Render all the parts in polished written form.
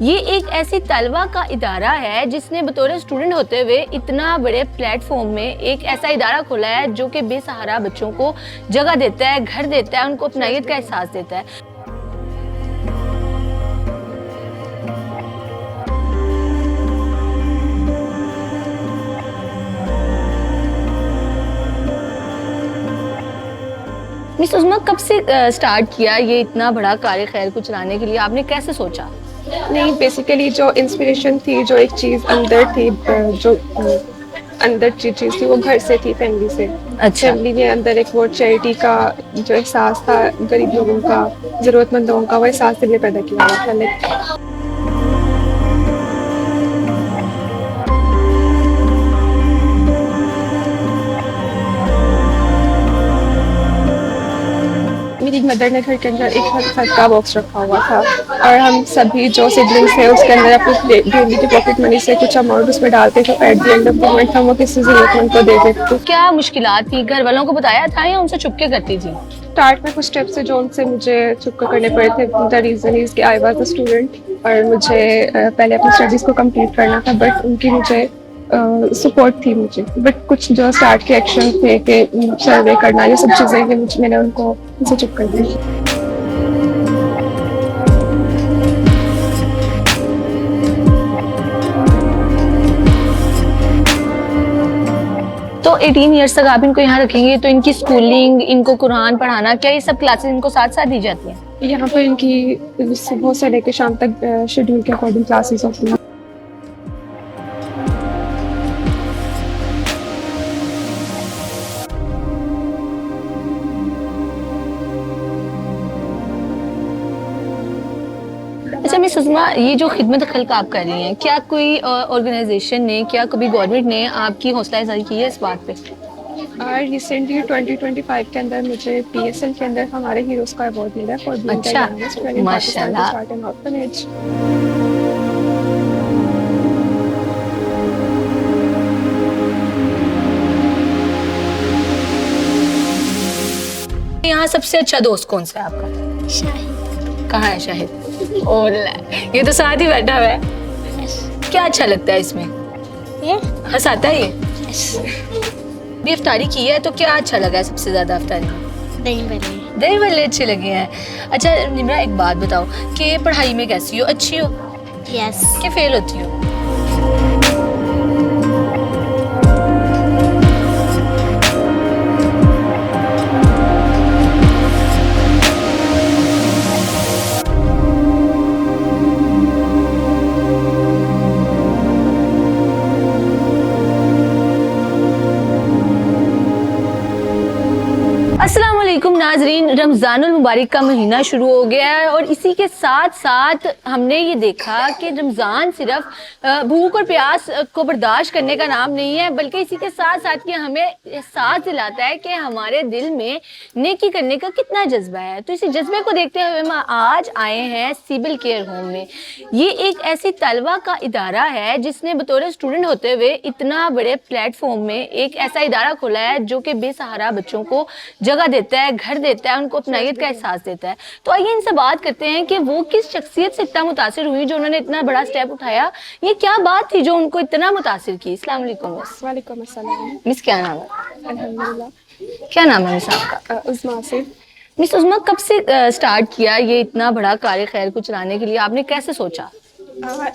ये एक ऐसी तलवा का इदारा है जिसने बतौर स्टूडेंट होते हुए इतना बड़े प्लेटफॉर्म में एक ऐसा इदारा खोला है जो कि बेसहारा बच्चों को जगह देता है, घर देता है, उनको अपनायत का एहसास देता है। मिस उस्मा, कब से स्टार्ट किया ये इतना बड़ा कार्य खैर को चलाने के लिए? आपने कैसे सोचा? नहीं, बेसिकली जो इंस्पिरेशन थी, जो एक चीज़ अंदर थी, जो अंदर चीज़ थी वो घर से थी, फैमिली से। अच्छा। फैमिली के अंदर एक वो चैरिटी का जो एहसास था, गरीब लोगों का, ज़रूरतमंद लोगों का, वो एहसास दिल में पैदा किया हुआ था। लाइक मेरी मदर ने घर के अंदर एक सदका बॉक्स रखा हुआ था और हम सभी जो सिबलिंग्स थे उसके अंदर अपनी डेली की पॉकेट मनी से कुछ अमाउंट उसमें डालते थे। At the end of the month हम वो किसी ज़रूरतमंद को दे देते थे। क्या मुश्किलात थी? घर वालों को बताया था या उनसे चुपके करती थी? स्टार्ट में कुछ स्टेप्स थे जो उनसे मुझे चुपके करने पड़े थे। द रीज़न इज़ कि आई वाज अ स्टूडेंट और मुझे पहले अपनी स्टडीज़ को कंप्लीट करना था, बट उनकी मुझे सपोर्ट थी मुझे। बट कुछ जो स्टार्ट के एक्शन थे कि सर्वे करना, ये सब चीज़ें मैंने उनको उनसे चुप कर दी। तो 18 ईयर्स तक आप इनको यहाँ रखेंगे तो इनकी स्कूलिंग, इनको कुरान पढ़ाना, क्या ये सब क्लासेस इनको साथ साथ दी जाती हैं? यहाँ पर इनकी सुबह से लेकर शाम तक शेड्यूल के अकॉर्डिंग क्लासेस होती हैं। अच्छा मिस उस्मा, ये जो खिदमत खल्क आप कर रही हैं, क्या कोई ऑर्गेनाइजेशन ने, क्या कभी गवर्नमेंट ने आपकी हौसला अफजाई की है इस बात पे? रिसेंटली 2025 के अंदर मुझे PSL के अंदर हमारे हीरोज का अवार्ड मिला फॉर बीइंग द अच्छा, youngest girl in Pakistan to माशाल्लाह। Start an orphanage. यहाँ सबसे अच्छा दोस्त कौन सा है आपका? शाहिद। कहाँ है शाहिद? और ये तो साथ ही बैठा हुआ है। क्या अच्छा लगता है इसमें? ये हंसाता है ये? भी इफ्तारी की है तो क्या अच्छा लगा है सबसे ज्यादा इफ्तारी? दही बल्ले। दही भल्ले अच्छे लगे हैं। अच्छा निम्रा, एक बात बताओ कि पढ़ाई में कैसी हो? अच्छी हो यस। कि फेल होती हो? अस्सलाम वालेकुम नाजरीन, रमज़ानुल मुबारक का महीना शुरू हो गया है और इसी के साथ साथ हमने ये देखा कि रमज़ान सिर्फ भूख और प्यास को बर्दाश्त करने का नाम नहीं है, बल्कि इसी के साथ साथ ये हमें एहसास दिलाता है कि हमारे दिल में नेकी करने का कितना जज्बा है। तो इसी जज्बे को देखते हुए हम आज आए हैं सिविल केयर होम में। ये एक ऐसी तलवा का इदारा है जिसने बतौर स्टूडेंट होते हुए इतना बड़े प्लेटफॉर्म में एक ऐसा इदारा खोला है जो कि बेसहारा बच्चों को जगह देता है, घर देता है, उनको अपनायत का एहसास देता है। तो आइए इनसे बात करते हैं कि वो किस शख्सियत से इतना मुतासिर हुई जो उन्होंने इतना बड़ा स्टेप उठाया। ये क्या बात थी जो उनको इतना मुतासिर की? अस्सलाम वालेकुम मिस। वालेकुम अस्सलाम। मिस क्या नाम है? अल्हम्दुलिल्लाह। क्या नाम है मिस आपका? उस्मा से। मिस उस्मा, कब से स्टार्ट किया ये इतना बड़ा कार्य खैर को चलाने के लिए? आपने कैसे सोचा?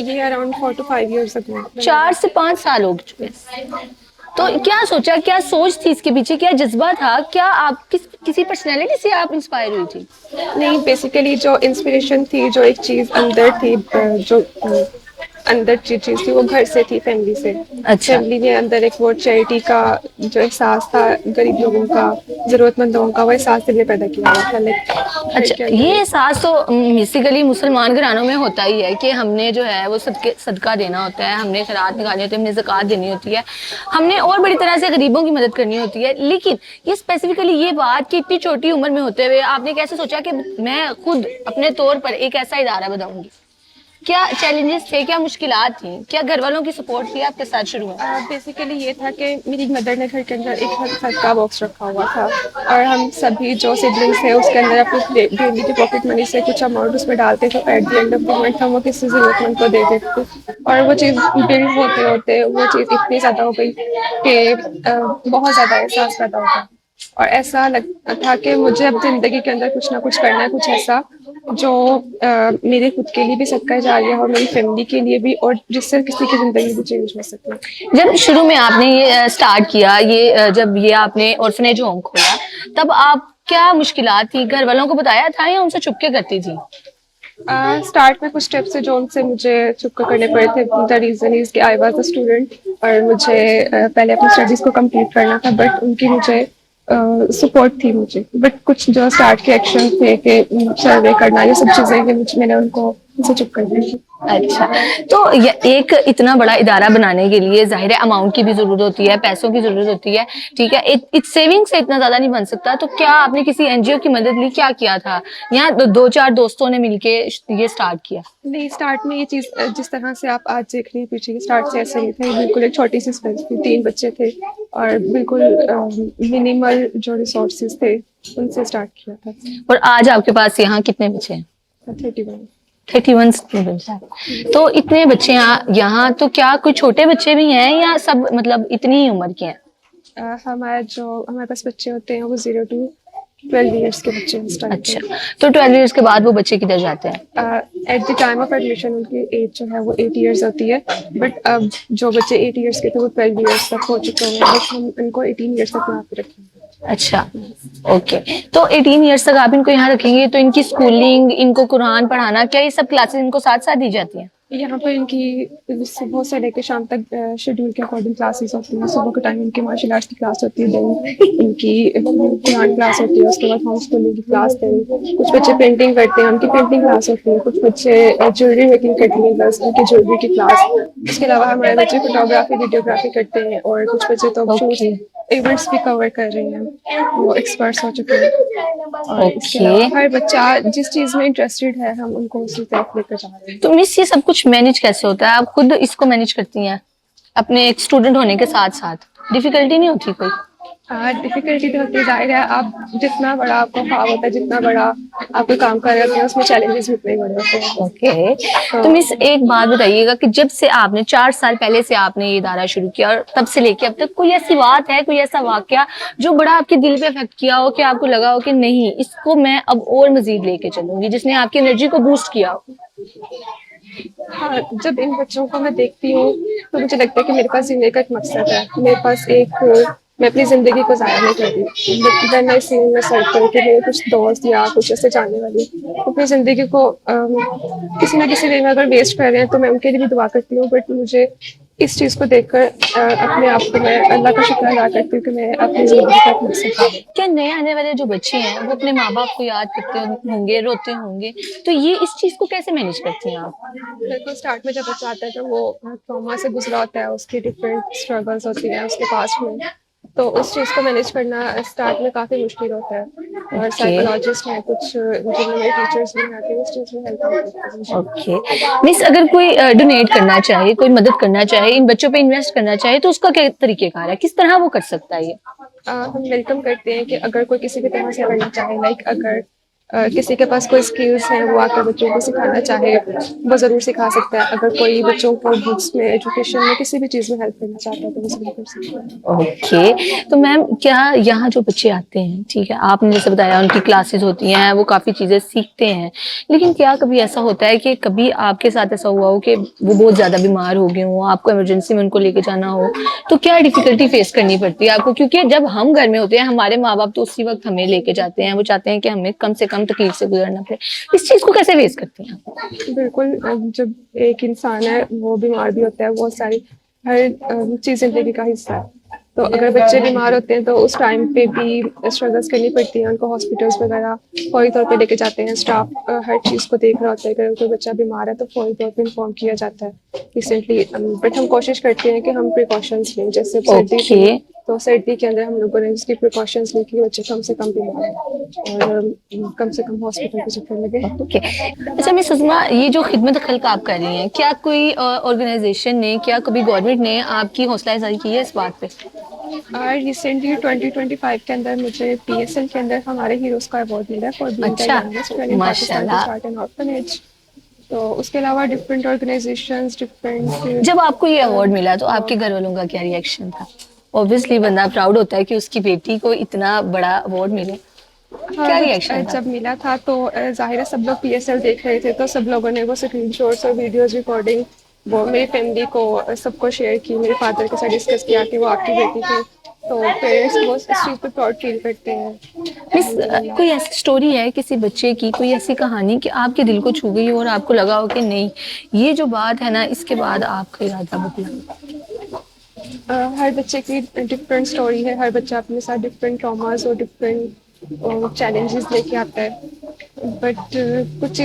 ये अराउंड 4 to 5 years ago। 4 से 5 साल हो चुके हैं। तो क्या सोचा, क्या सोच थी इसके पीछे, क्या जज्बा था? क्या आप किसी पर्सनैलिटी से आप इंस्पायर हुई थी? नहीं, बेसिकली जो इंस्पिरेशन थी, जो एक चीज़ अंदर थी, जो अंदर चीज़ थी वो घर से थी, फैमिली से। अच्छा। फैमिली के अंदर एक वो चैरिटी का जो एहसास था, गरीब लोगों का, ज़रूरतमंद लोगों का, वो एहसास दिल में पैदा किया हुआ था। लाइक अच्छा, ये एहसास तो बेसिकली मुसलमान घरानों में होता ही है कि हमने जो है वो सदका देना होता है, हमने खैरात निकालनी होती है, हमने ज़कात देनी होती है, हमने और बड़ी तरह से गरीबों की मदद करनी होती है। लेकिन ये स्पेसिफिकली ये बात कि इतनी छोटी उम्र में होते हुए आपने कैसे सोचा कि मैं खुद अपने तौर पर एक ऐसा इदारा बनाऊंगी? क्या चैलेंजेस थे, क्या मुश्किलात थी, क्या घर वालों की सपोर्ट थी आपके साथ शुरू में? बेसिकली ये था कि मेरी मदर ने घर के अंदर एक हद का बॉक्स रखा हुआ था और हम सभी जो सिबलिंग्स थे उसके अंदर अपनी डेली की पॉकेट मनी से कुछ अमाउंट उसमें डालते थे। At the end of the month हम वो किसी ज़रूरतमंद को दे देते थे और वो चीज़ बिल्ड होते होते वो चीज़ इतनी ज़्यादा हो गई कि बहुत ज़्यादा एहसास पैदा हो गया और ऐसा लगता था कि मुझे अब जिंदगी के अंदर कुछ ना कुछ करना है, कुछ ऐसा जो मेरे खुद के लिए भी सदका जारिया हो, मेरी फैमिली के लिए भी, और जिससे किसी की जिंदगी भी चेंज हो सके। जब शुरू में आपने ये स्टार्ट किया, जब ये आपने ऑर्फनेज होम खोला, तब आप क्या मुश्किलात थी, घर वालों को बताया था या उनसे चुपके करती थी? स्टार्ट में कुछ स्टेप्स थे जो उनसे मुझे चुप करने पड़े थे। द रीजन इज कि आई वाज अ स्टूडेंट और मुझे पहले अपनी स्टडीज को कंप्लीट करना था, बट उनकी मुझे सपोर्ट थी मुझे। बट कुछ जो स्टार्ट के एक्शन थे कि सर्वे करना, ये सब चीजें मैंने उनको उनसे चुप कर दी थी। अच्छा, तो एक इतना बड़ा इदारा बनाने के लिए जाहिर है अमाउंट की भी जरूरत होती है, पैसों की जरूरत होती है, ठीक है। इस सेविंग से इतना ज्यादा नहीं बन सकता, तो क्या आपने किसी एनजीओ की मदद ली, क्या किया था, या दो चार दोस्तों ने मिलके ये स्टार्ट किया? नहीं, स्टार्ट में ये चीज जिस तरह से आप आज देख रही हैं पीछे की, स्टार्ट से ऐसे नहीं था। बिल्कुल एक छोटी सी स्पेस थी, 3 बच्चे थे और बिल्कुल मिनिमल जो रिसोर्सेज थे उनसे स्टार्ट किया था। और आज आपके पास यहाँ कितने बच्चे हैं? 31 स्टूडेंट्स हैं। तो इतने बच्चे यहाँ, तो क्या कोई छोटे बच्चे भी हैं या सब मतलब इतनी ही उम्र के हैं? हमारे पास बच्चे होते हैं वो 0 to 12 इयर्स के बच्चे हैं इस टाइम पे। अच्छा, तो 12 इयर्स के बाद वो बच्चे किधर जाते हैं? At the time of admission उनकी एज जो है वो 8 इयर्स होती है, बट अब जो बच्चे 8 इयर्स के थे वो 12 इयर्स तक हो चुके हैं, बट हम इनको 18 इयर्स तक यहाँ पे रखेंगे। अच्छा, ओके। तो 18 इयर्स तक आप इनको यहाँ रखेंगे, तो इनकी स्कूलिंग, इनको कुरान पढ़ाना, क्या ये सब क्लासेस इनको साथ साथ दी जाती हैं? यहाँ पर इनकी सुबह से लेकर शाम तक शेड्यूल के अकॉर्डिंग क्लासेस होती हैं। सुबह के टाइम इनकी मार्शल आर्ट्स की क्लास होती है, देन इनकी कुरान क्लास होती है, उसके बाद होम स्कूलिंग की क्लास, देन कुछ बच्चे पेंटिंग करते हैं, उनकी पेंटिंग क्लास होती है, कुछ बच्चे ज्वेलरी मेकिंग करते हैं, प्लस उनकी ज्वेलरी की क्लास। उसके अलावा हमारे बच्चे फोटोग्राफी, वीडियोग्राफी करते हैं और कुछ बच्चे तो इवेंट्स भी कवर कर रहे हैं, वो एक्सपर्ट्स हो चुके हैं। और इसके अलावा हर बच्चा जिस चीज में इंटरेस्टेड है हम उनको उसी तरफ लेकर जा रहे हैं। तो मिस, ये सब कुछ मैनेज कैसे होता है? आप खुद इसको मैनेज करती हैं अपने एक स्टूडेंट होने के साथ साथ? डिफिकल्टी नहीं होती कोई? डिफिकल्टी तो होती है, जाहिर है। आप जितना बड़ा आपका ख्वाब होता है, जितना बड़ा आप कोई काम कर रहे होते हैं, उसमें चैलेंजेस भी उतने बड़े होते हैं। ओके, तो मिस एक बात बताइएगा कि जब से आपने 4 साल पहले से आपने ये इदारा शुरू किया और तब से लेके अब तक, कोई ऐसी बात है, कोई ऐसा वाकया जो बड़ा आपके दिल पे इफेक्ट किया हो, कि आपको लगा हो कि नहीं, इसको मैं अब और मजीद लेके चलूंगी, जिसने आपकी एनर्जी को बूस्ट किया हो? हाँ, जब इन बच्चों को मैं देखती हूँ तो मुझे लगता है कि मेरे पास जीने का एक मकसद है, मेरे पास मैं अपनी जिंदगी को जाया नहीं कर रही। बट मैं सीन सर्कल के मेरे कुछ दोस्त या कुछ ऐसे जानने वाले अपनी जिंदगी को किसी ना किसी वे में अगर वेस्ट कर रहे हैं, तो मैं उनके लिए भी दुआ करती हूँ। बट मुझे इस चीज को देखकर अपने आप को, मैं अल्लाह का शुक्र अदा करती हूँ कि मैं अपनी जिंदगी का एक मकसद पाऊँ। क्या नए आने वाले जो बच्चे हैं वो अपने माँ बाप को याद करते होंगे, रोते होंगे, तो ये इस चीज को कैसे मैनेज करती हैं आप? बिल्कुल, स्टार्ट में जब बच्चा आता है तो वो ट्रॉमा से गुजरा होता है, उसकी डिफरेंट स्ट्रगल्स होती हैं उसके पास में, तो उस चीज़ को मैनेज करना स्टार्ट में काफ़ी मुश्किल होता है। और साइकोलॉजिस्ट हैं कुछ, जिनमें टीचर्स भी आते हैं, उस चीज़ में हेल्प करते हैं। ओके मिस, अगर कोई डोनेट करना चाहे, कोई मदद करना चाहे, इन बच्चों पे इन्वेस्ट करना चाहे, तो उसका क्या तरीकेकार है, किस तरह वो कर सकता है? ये हम वेलकम करते हैं कि अगर कोई किसी भी तरह से करना चाहे, लाइक अगर किसी के पास कोई स्किल्स हैं वो आकर बच्चों को सिखाना चाहे, वो ज़रूर सिखा सकता है। अगर कोई बच्चों को बुक्स में, एजुकेशन में, किसी भी चीज़ में हेल्प करना चाहता है तो वो ज़रूर कर सकता है। ओके, तो मैम क्या यहाँ जो बच्चे आते हैं, ठीक है, आपने जैसे बताया उनकी क्लासेस होती हैं, वो काफ़ी चीज़ें सीखते हैं, लेकिन क्या कभी ऐसा होता है कि कभी आपके साथ ऐसा हुआ हो कि वो बहुत ज़्यादा बीमार हो गए हों, आपको इमरजेंसी में उनको लेके जाना हो, तो क्या डिफिकल्टी फेस करनी पड़ती है आपको? क्योंकि जब हम घर में होते हैं, हमारे माँ बाप तो उसी वक्त हमें लेके जाते हैं, वो चाहते हैं कि हमें कम से कम तकलीफ से गुजरना पड़े। इस चीज को कैसे फेस करती हैं आप? बिल्कुल, जब एक इंसान है वो बीमार भी होता है, बहुत सारी हर चीज जिंदगी का हिस्सा है। तो अगर बच्चे बीमार होते हैं तो उस टाइम पे भी स्ट्रगल्स करनी पड़ती है, उनको हॉस्पिटल्स वगैरह फौरी तौर पे लेके जाते हैं। स्टाफ हर चीज़ को देख रहा होता है, अगर कोई बच्चा बीमार है तो फौरी तौर पे इन्फॉर्म किया जाता है रिसेंटली। बट हम कोशिश करते हैं कि हम प्रिकॉशंस लें, जैसे सर्दी तो सर्दी के अंदर हम लोगों ने इसकी प्रिकॉशंस ली कि बच्चे कम से कम बीमार हैं और कम से कम हॉस्पिटल के चक्कर लगे। ओके। अच्छा मिस उस्मा, ये जो खिदमत खल्क आप कर रही हैं, क्या कोई ऑर्गेनाइजेशन ने, क्या कभी गवर्नमेंट ने आपकी हौसला अफजाई की है इस बात पे? रिसेंटली 2025 के अंदर मुझे PSL के अंदर हमारे हीरोज का अवार्ड मिला फॉर बीइंग द अच्छा, यंगेस्ट इन पाकिस्तान टू माशाल्लाह। Start an orphanage. तो उसके अलावा डिफरेंट ऑर्गेनाइजेशंस डिफरेंट। जब आपको ये अवार्ड मिला तो आपके घर वालों का क्या रिएक्शन था? ऑब्वियसली बंदा प्राउड होता है कि उसकी बेटी को इतना बड़ा अवार्ड मिले। क्या रिएक्शन था? जब मिला था तो जाहिर है सब लोग PSL देख रहे थे, तो सब लोगों ने वो स्क्रीनशॉट्स और वीडियोस रिकॉर्डिंग वो मेरी फैमिली को सबको शेयर की, मेरे फादर के साथ डिस्कस किया कि वो आपकी बेटी थी। तो पेरेंट्स वो इस चीज़ पे प्राउड फील करते हैं। मिस कोई ऐसी स्टोरी है किसी बच्चे की, कोई ऐसी कहानी कि आपके दिल को छू गई हो और आपको लगा हो कि नहीं, ये जो बात है ना, इसके बाद आपका इरादा बदला? हर बच्चे की डिफरेंट स्टोरी है, हर बच्चा अपने साथ डिफरेंट ट्रॉमास और डिफरेंट चैलेंजेस लेके आता है। बट कुछ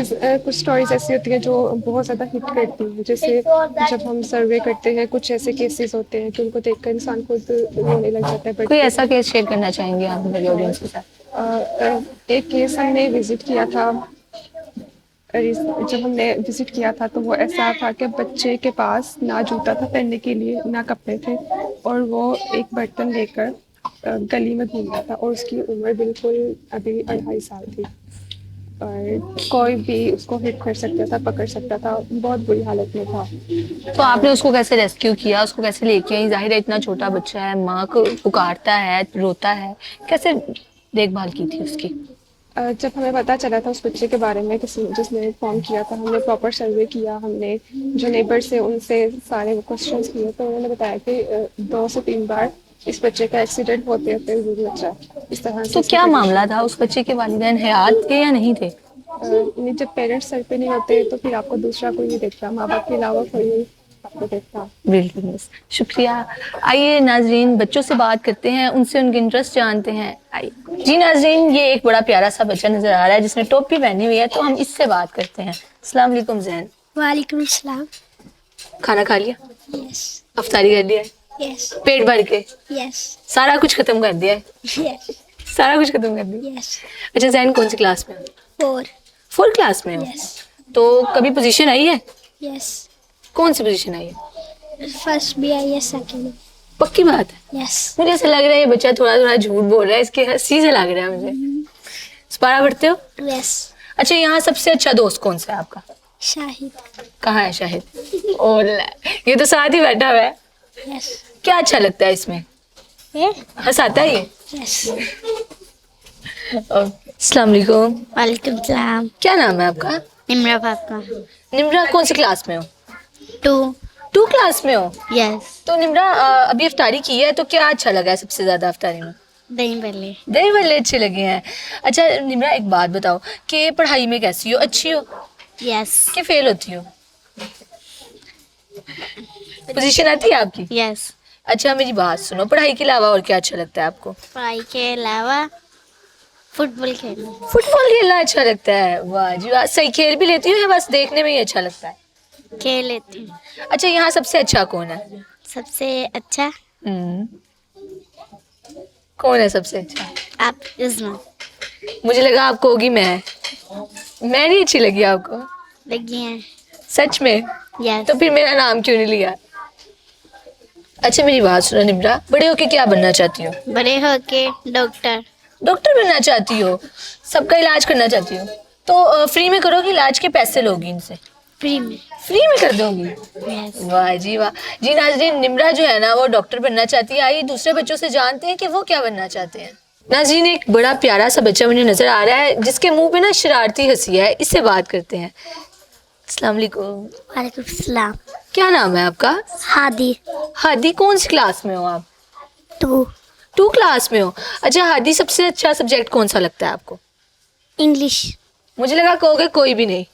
स्टोरीज ऐसी होती हैं जो बहुत ज़्यादा हिट करती हैं। जैसे जब हम सर्वे करते हैं, कुछ ऐसे केसेस होते हैं कि उनको देखकर इंसान खुद रोने लग जाता है। कोई बट ऐसा केस शेयर करना चाहेंगे आप मेरे ऑडियंस के साथ? एक केस हमने विजिट किया था, जब हमने विजिट किया था तो वो ऐसा था कि बच्चे के पास ना जूता था पहनने के लिए, ना कपड़े थे, और वो एक बर्तन लेकर गली में घूम रहा था और उसकी उम्र बिल्कुल अभी 2.5 साल थी और कोई भी उसको हिट कर सकता था, पकड़ सकता था, बहुत बुरी हालत में था। तो आपने उसको कैसे रेस्क्यू किया, उसको कैसे लेके आई? जाहिर है इतना छोटा बच्चा है, माँ को पुकारता है, रोता है, कैसे देखभाल की थी उसकी? जब हमें पता चला था उस बच्चे के बारे में, किसी जिसने इन्फॉर्म किया था, हमने प्रॉपर सर्वे किया, हमने जो नेबर्स थे उनसे सारे क्वेश्चंस किए, तो उन्होंने बताया कि 2 से 3 बार इस बच्चे का एक्सीडेंट होते होते हुए बच्चा इस तरह से। तो क्या मामला था? उस बच्चे के वालिदैन हयात थे या नहीं थे? नहीं, जब पेरेंट्स सर पे नहीं होते तो फिर आपको दूसरा कोई नहीं देखता, माँ बाप के अलावा कोई नहीं आपको देखता। बिल्कुल मिस, शुक्रिया। आइए नाजरीन, बच्चों से बात करते हैं, उनसे उनके इंटरेस्ट जानते हैं। आइए जी नाजरीन, ये एक बड़ा प्यारा सा बच्चा नजर आ रहा है जिसने टोपी पहनी हुई है, तो हम इससे बात करते हैं। अस्सलाम वालेकुम ज़ैन। वालेकुम सलाम। खाना खा लिया? यस अफ्तारी कर लिया? यस पेट भर के यस सारा कुछ खत्म कर दिया है? यस सारा कुछ खत्म कर दिया? यस। अच्छा ज़ैन कौन सी क्लास में हो? 4 4th क्लास में हो? यस तो कभी पोजीशन आई है? यस। कौन सी पोजीशन आई है? फर्स्ट भी आई है, सेकंड। पक्की बात है? यस मुझे ऐसा लग रहा है ये बच्चा थोड़ा थोड़ा झूठ बोल रहा है, इसकी हंसी से लग रहा है मुझे। स्पारा पढ़ते हो? यस। अच्छा, यहाँ सबसे अच्छा दोस्त कौन सा है आपका? शाहिद। कहाँ है शाहिद? और ये तो साथ ही बैठा हुआ है। यस। क्या अच्छा लगता है इसमें? ए हंसाता है ये? यस। अस्सलाम वालेकुम। वालेकुम सलाम। क्या नाम है आपका? निम्रा फातिमा। निम्रा कौन सी क्लास में हो? 2 क्लास में हो? यस। तो निम्रा अभी इफ्तारी की है, तो क्या अच्छा लगा है सबसे ज्यादा इफ्तारी में? दही भल्ले। दही भल्ले अच्छे लगे हैं। अच्छा निम्रा, एक बात बताओ कि पढ़ाई में कैसी हो? अच्छी हो यस कि फेल होती हो? पोजीशन आती है आपकी? यस। अच्छा मेरी बात सुनो, पढ़ाई के अलावा और क्या अच्छा लगता है आपको? पढ़ाई के अलावा फुटबॉल खेलना। फुटबॉल खेलना अच्छा लगता है? वाह जी वाह। सही खेल भी लेती हो या बस देखने में ही अच्छा लगता है? खेल लेती हूँ। अच्छा, यहाँ सबसे अच्छा कौन है? सबसे अच्छा हम्म, कौन है सबसे अच्छा? आप इज़्मा। मुझे लगा आपको होगी मैं नहीं अच्छी लगी आपको? लगी हैं। सच में? यस। तो फिर मेरा नाम क्यों नहीं लिया? अच्छा मेरी बात सुनो निम्रा, बड़े होके क्या बनना चाहती हो? बड़े होके डॉक्टर। डॉक्टर बनना चाहती हो? सबका इलाज करना चाहती हो? तो फ्री में करोगी इलाज के पैसे लोगी इनसे? फ्री में। फ्री में कर दोगी? यस। वाह जी वाह। जी नाजरीन, निम्रा जो है ना वो डॉक्टर बनना चाहती है। आइए दूसरे बच्चों से जानते हैं कि वो क्या बनना चाहते हैं। नाजरीन, एक बड़ा प्यारा सा बच्चा मुझे नजर आ रहा है जिसके मुंह पे ना शरारती हंसी है, इससे बात करते हैं। अस्सलाम वालेकुम। वालेकुम सलाम। क्या नाम है आपका? हादी। हादी कौन सी क्लास में हो आप? 2 क्लास में हो? अच्छा हादी, सबसे अच्छा सब्जेक्ट कौन सा लगता है आपको? इंग्लिश। मुझे लगा कहोगे कोई भी नहीं,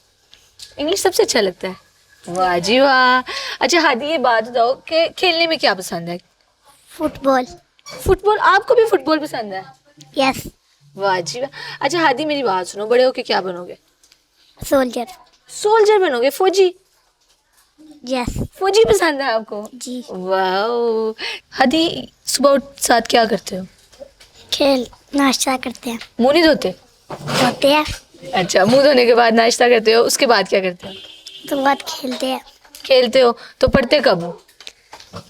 इंग्लिश सबसे अच्छा लगता है। वाह जी वाह। अच्छा हादी, ये बात बताओ कि खेलने में क्या पसंद है? फुटबॉल। फुटबॉल? आपको भी फुटबॉल पसंद है? यस। वाह जी वाह। अच्छा हादी मेरी बात सुनो, बड़े होके क्या बनोगे? सोल्जर। सोल्जर बनोगे? फौजी? यस। फौजी पसंद है आपको? जी। वाह। हादी, सुबह साथ क्या करते हो? खेल नाश्ता करते हैं, मुंह नहीं धोते? होते हैं, अच्छा, मुंह धोने के बाद नाश्ता करते हो, उसके बाद क्या करते हो? तो बाद खेलते हैं, खेलते हो। तो पढ़ते कब हो?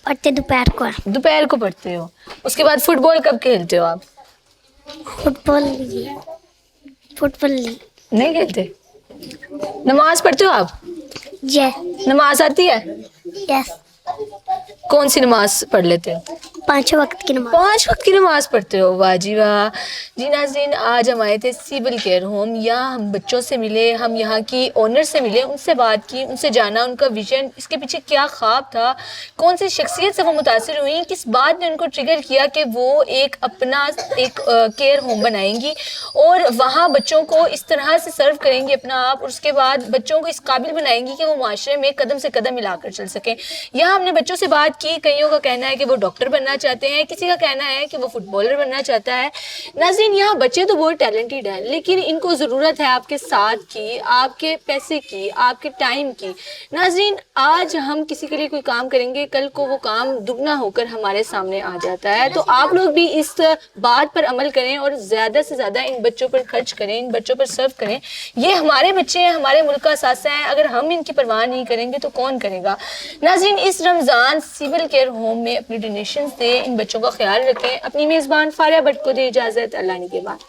पढ़ते दोपहर को। दोपहर को पढ़ते हो। उसके बाद फुटबॉल कब खेलते हो आप? फुटबॉल फुटबॉल नहीं खेलते। नमाज पढ़ते हो आप? ये नमाज आती है? यस, कौन सी नमाज पढ़ लेते हो? 5 वक्त की नमाज। 5 वक्त की नमाज पढ़ते हो, वाह जी वाह। जी नाज़रीन, आज हम आए थे सिविल केयर होम। यहाँ हम बच्चों से मिले, हम यहाँ की ओनर से मिले, उनसे बात की, उनसे जाना उनका विजन, इसके पीछे क्या ख्वाब था, कौन सी शख्सियत से वो मुतासिर हुई, किस बात ने उनको ट्रिगर किया कि वो एक अपना एक केयर होम बनाएंगी और वहाँ बच्चों को इस तरह से सर्व करेंगी अपना आप, और उसके बाद बच्चों को इस काबिल बनाएंगी कि वो माशरे में कदम से कदम मिलाकर चल सकें। यहाँ हमने बच्चों से बात की, कईयों का कहना है कि वो डॉक्टर बनना चाहते हैं, किसी का कहना है कि वो फुटबॉलर बनना चाहता है। नाज़रीन, यहाँ बच्चे तो बहुत टैलेंटेड हैं, लेकिन इनको ज़रूरत है आपके साथ की, आपके पैसे की, आपके टाइम की। नाज़रीन, आज हम किसी के लिए कोई काम करेंगे, कल को वो काम दुगना होकर हमारे सामने आ जाता है। तो आप लोग भी इस बात पर अमल करें और ज़्यादा से ज़्यादा इन बच्चों पर खर्च करें, इन बच्चों पर सर्व करें। ये हमारे बच्चे हैं, हमारे मुल्क का असासा है, अगर हम इनकी परवाह नहीं करेंगे तो कौन करेगा। नाज़रीन, इस रमज़ान सिविल केयर होम में अपनी डोनेशंस दें, इन बच्चों का ख्याल रखें। अपनी मेज़बान फारिया भट्ट को दे इजाज़त, अल्लाह ने के बाद।